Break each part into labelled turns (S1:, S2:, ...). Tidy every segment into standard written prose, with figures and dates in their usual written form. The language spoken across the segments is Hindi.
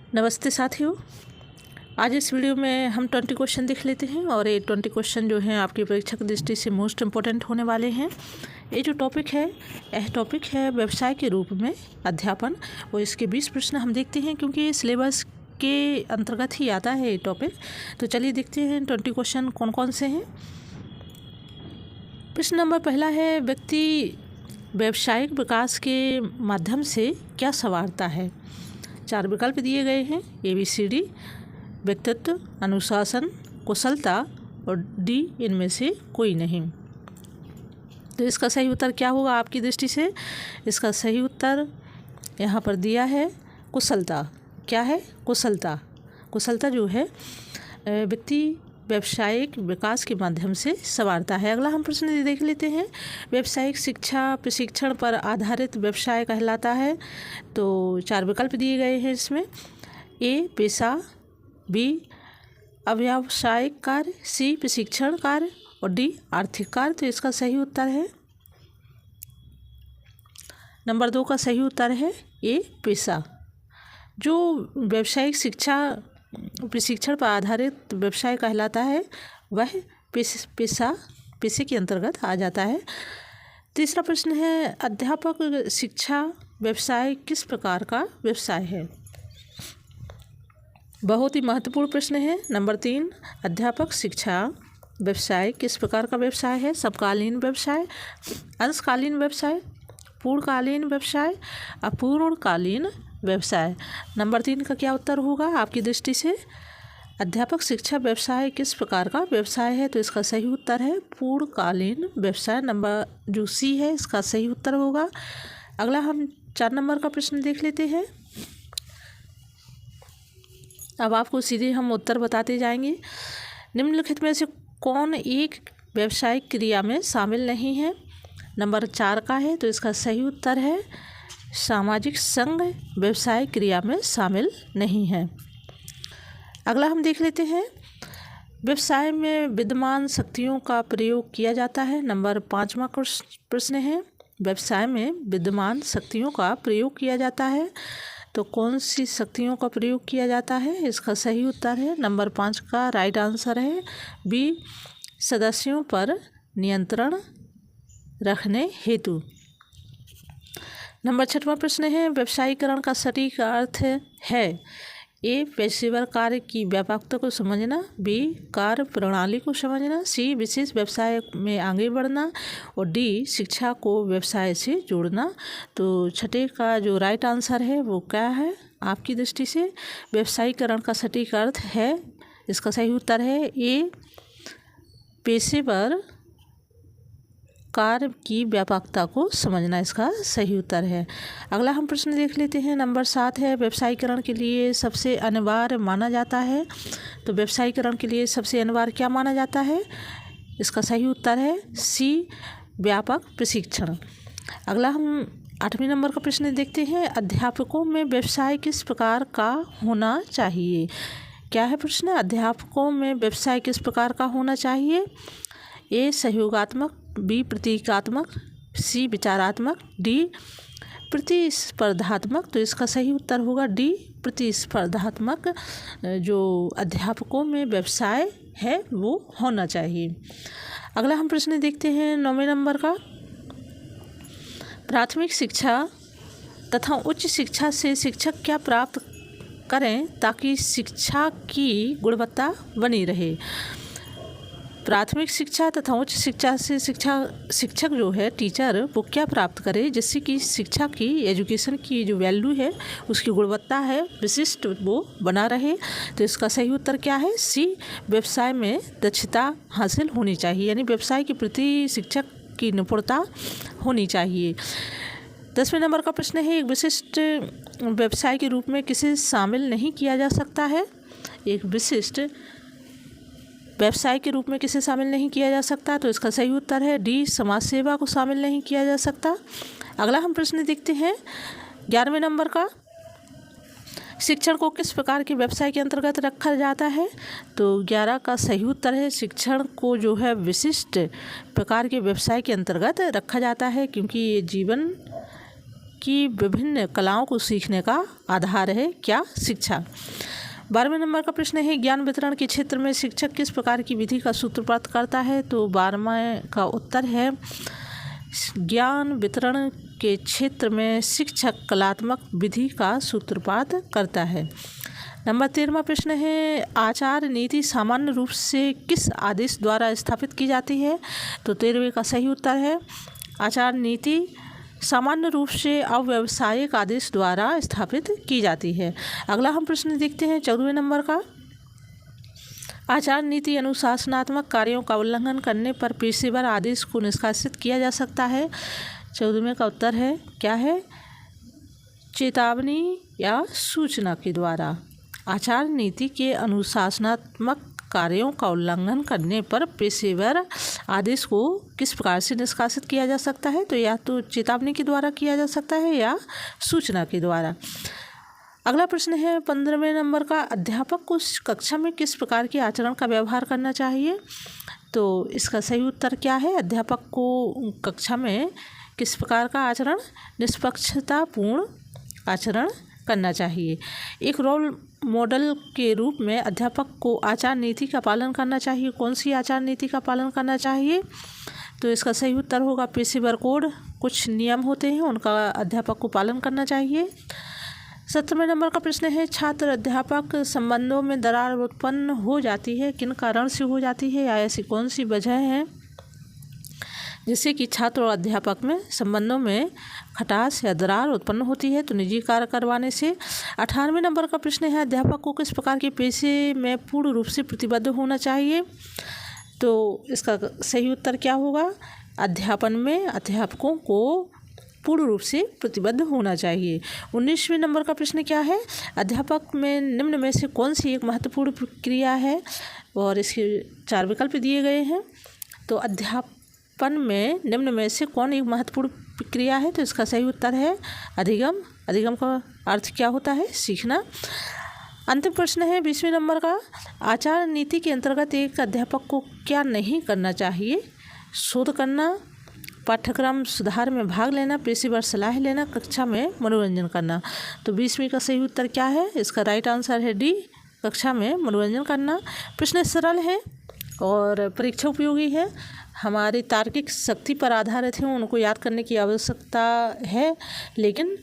S1: नमस्ते साथियों। आज इस वीडियो में हम 20 क्वेश्चन देख लेते हैं और ये 20 क्वेश्चन जो हैं आपकी परीक्षा की दृष्टि से मोस्ट इम्पोर्टेंट होने वाले हैं। ये जो टॉपिक है यह टॉपिक है व्यवसाय के रूप में अध्यापन और इसके 20 प्रश्न हम देखते हैं क्योंकि ये सिलेबस के अंतर्गत ही आता है ये टॉपिक। तो चलिए देखते हैं 20 क्वेश्चन कौन कौन से हैं। प्रश्न नंबर पहला है, व्यक्ति व्यावसायिक विकास के माध्यम से क्या संवारता है। 4 विकल्प दिए गए हैं, ABCD, व्यक्तित्व, अनुशासन, कुशलता और D इनमें से कोई नहीं। तो इसका सही उत्तर क्या होगा आपकी दृष्टि से? इसका सही उत्तर यहाँ पर दिया है कुशलता। क्या है? कुशलता। कुशलता जो है व्यक्ति व्यावसायिक विकास के माध्यम से संवारता है। अगला हम प्रश्न देख लेते हैं, व्यावसायिक शिक्षा प्रशिक्षण पर आधारित व्यवसाय कहलाता है। तो 4 विकल्प दिए गए हैं इसमें, A पेशा, B अव्यावसायिक कार्य, C प्रशिक्षण कार्य और D आर्थिक कार्य। तो इसका सही उत्तर है नंबर 2 का सही उत्तर है A पेशा। जो व्यावसायिक शिक्षा प्रशिक्षण पर आधारित व्यवसाय कहलाता है वह पेशे के अंतर्गत आ जाता है। तीसरा प्रश्न है, अध्यापक शिक्षा व्यवसाय किस प्रकार का व्यवसाय है। बहुत ही महत्वपूर्ण प्रश्न है। नंबर 3, अध्यापक शिक्षा व्यवसाय किस प्रकार का व्यवसाय है। समकालीन व्यवसाय, अंशकालीन व्यवसाय, पूर्णकालीन व्यवसाय, अपूर्णकालीन व्यवसाय। नंबर 3 का क्या उत्तर होगा आपकी दृष्टि से? अध्यापक शिक्षा व्यवसाय किस प्रकार का व्यवसाय है। तो इसका सही उत्तर है पूर्णकालीन व्यवसाय। नंबर जो C है इसका सही उत्तर होगा। अगला हम 4 नंबर का प्रश्न देख लेते हैं। अब आपको सीधे हम उत्तर बताते जाएंगे। निम्नलिखित में से कौन एक व्यावसायिक क्रिया में शामिल नहीं है। नंबर 4 का है, तो इसका सही उत्तर है सामाजिक संघ व्यवसायिक क्रिया में शामिल नहीं है। अगला हम देख लेते हैं, व्यवसाय में विद्यमान शक्तियों का प्रयोग किया जाता है। नंबर 5वां प्रश्न है, व्यवसाय में विद्यमान शक्तियों का प्रयोग किया जाता है। तो कौन सी शक्तियों का प्रयोग किया जाता है? इसका सही उत्तर है नंबर 5 का राइट आंसर है B सदस्यों पर नियंत्रण रखने हेतु। नंबर 6वां प्रश्न है, व्यवसायीकरण का सटीक अर्थ है A पेशेवर कार्य की व्यापकता को समझना, B कार्य प्रणाली को समझना, C विशेष व्यवसाय में आगे बढ़ना और D शिक्षा को व्यवसाय से जोड़ना। तो 6 का जो राइट आंसर है वो क्या है आपकी दृष्टि से? व्यवसायीकरण का सटीक अर्थ है, इसका सही उत्तर है A पेशेवर कार्य की व्यापकता को समझना, इसका सही उत्तर है। अगला हम प्रश्न देख लेते हैं। नंबर 7 है, व्यवसायीकरण के लिए सबसे अनिवार्य माना जाता है। तो व्यवसायीकरण के लिए सबसे अनिवार्य क्या माना जाता है? इसका सही उत्तर है C व्यापक प्रशिक्षण। अगला हम 8वें नंबर का प्रश्न देखते हैं, अध्यापकों में व्यवसाय किस प्रकार का होना चाहिए। क्या है प्रश्न? अध्यापकों में व्यवसाय किस प्रकार का होना चाहिए। A सहयोगात्मक, B प्रतीकात्मक, C विचारात्मक, D प्रतिस्पर्धात्मक। तो इसका सही उत्तर होगा D प्रतिस्पर्धात्मक। जो अध्यापकों में व्यवसाय है वो होना चाहिए। अगला हम प्रश्न देखते हैं 9वें नंबर का, प्राथमिक शिक्षा तथा उच्च शिक्षा से शिक्षक क्या प्राप्त करें ताकि शिक्षा की गुणवत्ता बनी रहे। प्राथमिक शिक्षा तथा उच्च शिक्षा से शिक्षक जो है टीचर वो क्या प्राप्त करे जिससे कि शिक्षा की एजुकेशन की जो वैल्यू है उसकी गुणवत्ता है विशिष्ट वो बना रहे। तो इसका सही उत्तर क्या है? C व्यवसाय में दक्षता हासिल होनी चाहिए, यानी व्यवसाय के प्रति शिक्षक की निपुणता होनी चाहिए। 10वें नंबर का प्रश्न है, एक विशिष्ट व्यवसाय के रूप में किसे शामिल नहीं किया जा सकता है। एक विशिष्ट व्यवसाय के रूप में किसे शामिल नहीं किया जा सकता। तो इसका सही उत्तर है D समाज सेवा को शामिल नहीं किया जा सकता। अगला हम प्रश्न देखते हैं 11वें नंबर का, शिक्षण को किस प्रकार के व्यवसाय के अंतर्गत रखा जाता है। तो 11 का सही उत्तर है शिक्षण को जो है विशिष्ट प्रकार के व्यवसाय के अंतर्गत रखा जाता है, क्योंकि ये जीवन की विभिन्न कलाओं को सीखने का आधार है? क्या? शिक्षा। 12वें नंबर का प्रश्न है, ज्ञान वितरण के क्षेत्र में शिक्षक किस प्रकार की विधि का सूत्रपात करता है? तो 12वें का उत्तर है, ज्ञान वितरण के क्षेत्र में शिक्षक कलात्मक विधि का सूत्रपात करता है। नंबर 13वां प्रश्न है, आचार नीति सामान्य रूप से किस आदेश द्वारा स्थापित की जाती है? तो 13वें का सही उत्तर है, आचार नीति सामान्य रूप से अव्यावसायिक आदेश द्वारा स्थापित की जाती है। अगला हम प्रश्न देखते हैं 14वें नंबर का, आचार नीति अनुशासनात्मक कार्यों का उल्लंघन करने पर पेशेवर आदेश को निष्कासित किया जा सकता है। 14वें का उत्तर है, क्या है? चेतावनी या सूचना के द्वारा। आचार नीति के अनुशासनात्मक कार्यों का उल्लंघन करने पर पेशेवर आदेश को किस प्रकार से निष्कासित किया जा सकता है? तो या तो चेतावनी के द्वारा किया जा सकता है या सूचना के द्वारा। अगला प्रश्न है 15वें नंबर का, अध्यापक को कक्षा में किस प्रकार के आचरण का व्यवहार करना चाहिए? तो इसका सही उत्तर क्या है? अध्यापक को कक्षा में किस प्रकार का आचरण? निष्पक्षतापूर्ण आचरण करना चाहिए। एक रोल मॉडल के रूप में अध्यापक को आचार नीति का पालन करना चाहिए। कौन सी आचार नीति का पालन करना चाहिए? तो इसका सही उत्तर होगा पेशेवर कोड। कुछ नियम होते हैं, उनका अध्यापक को पालन करना चाहिए। 17वें नंबर का प्रश्न है, छात्र अध्यापक संबंधों में दरार उत्पन्न हो जाती है, किन कारण से हो जाती है या ऐसी कौन सी वजह है जिससे कि छात्र और अध्यापक में संबंधों में खटास या दरार उत्पन्न होती है? तो निजी कार्य करवाने से। 18वें नंबर का प्रश्न है, अध्यापक को किस प्रकार के पेशे में पूर्ण रूप से प्रतिबद्ध होना चाहिए? तो इसका सही उत्तर क्या होगा? अध्यापन में अध्यापकों को पूर्ण रूप से प्रतिबद्ध होना चाहिए। 19वें नंबर का प्रश्न क्या है, अध्यापक में निम्न में से कौन सी एक महत्वपूर्ण प्रक्रिया है? और इसके 4 विकल्प दिए गए हैं। तो अध्यापन में निम्न में से कौन एक महत्वपूर्ण प्रक्रिया है? तो इसका सही उत्तर है अधिगम। अधिगम का अर्थ क्या होता है? सीखना। अंतिम प्रश्न है 20वें नंबर का, आचार नीति के अंतर्गत एक अध्यापक को क्या नहीं करना चाहिए? शोध करना, पाठ्यक्रम सुधार में भाग लेना, पेशेवर सलाह लेना, कक्षा में मनोरंजन करना। तो 20वीं का सही उत्तर क्या है? इसका राइट आंसर है डी, कक्षा में मनोरंजन करना। प्रश्न सरल है और परीक्षा उपयोगी है, हमारी तार्किक शक्ति पर आधारित है, उनको याद करने की आवश्यकता है, लेकिन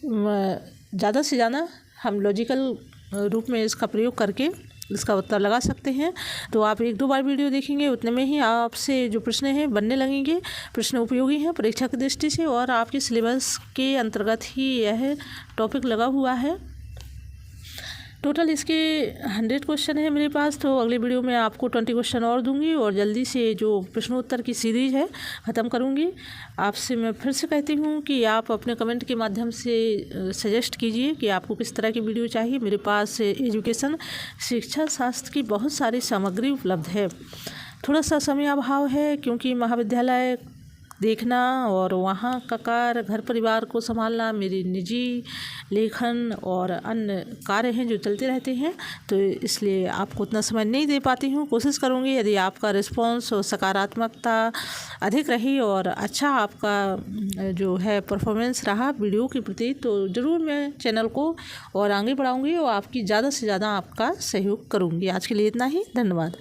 S1: ज़्यादा से ज़्यादा हम लॉजिकल रूप में इसका प्रयोग करके इसका उत्तर लगा सकते हैं। तो आप 1-2 बार वीडियो देखेंगे, उतने में ही आपसे जो प्रश्न हैं बनने लगेंगे। प्रश्न उपयोगी हैं परीक्षा की दृष्टि से और आपके सिलेबस के अंतर्गत ही यह टॉपिक लगा हुआ है। टोटल इसके 100 क्वेश्चन है मेरे पास। तो अगले वीडियो में आपको 20 क्वेश्चन और दूंगी और जल्दी से जो प्रश्नोत्तर की सीरीज है ख़त्म करूंगी। आपसे मैं फिर से कहती हूं कि आप अपने कमेंट के माध्यम से सजेस्ट कीजिए कि आपको किस तरह की वीडियो चाहिए। मेरे पास एजुकेशन शिक्षा शास्त्र की बहुत सारी सामग्री उपलब्ध है। थोड़ा सा समय अभाव है क्योंकि महाविद्यालय देखना और वहाँ का कार्य, घर परिवार को संभालना, मेरी निजी लेखन और अन्य कार्य हैं जो चलते रहते हैं, तो इसलिए आपको उतना समय नहीं दे पाती हूँ। कोशिश करूँगी यदि आपका रिस्पॉन्स और सकारात्मकता अधिक रही और अच्छा आपका जो है परफॉर्मेंस रहा वीडियो के प्रति, तो ज़रूर मैं चैनल को और आगे बढ़ाऊँगी और आपकी ज़्यादा से ज़्यादा आपका सहयोग करूँगी। आज के लिए इतना ही, धन्यवाद।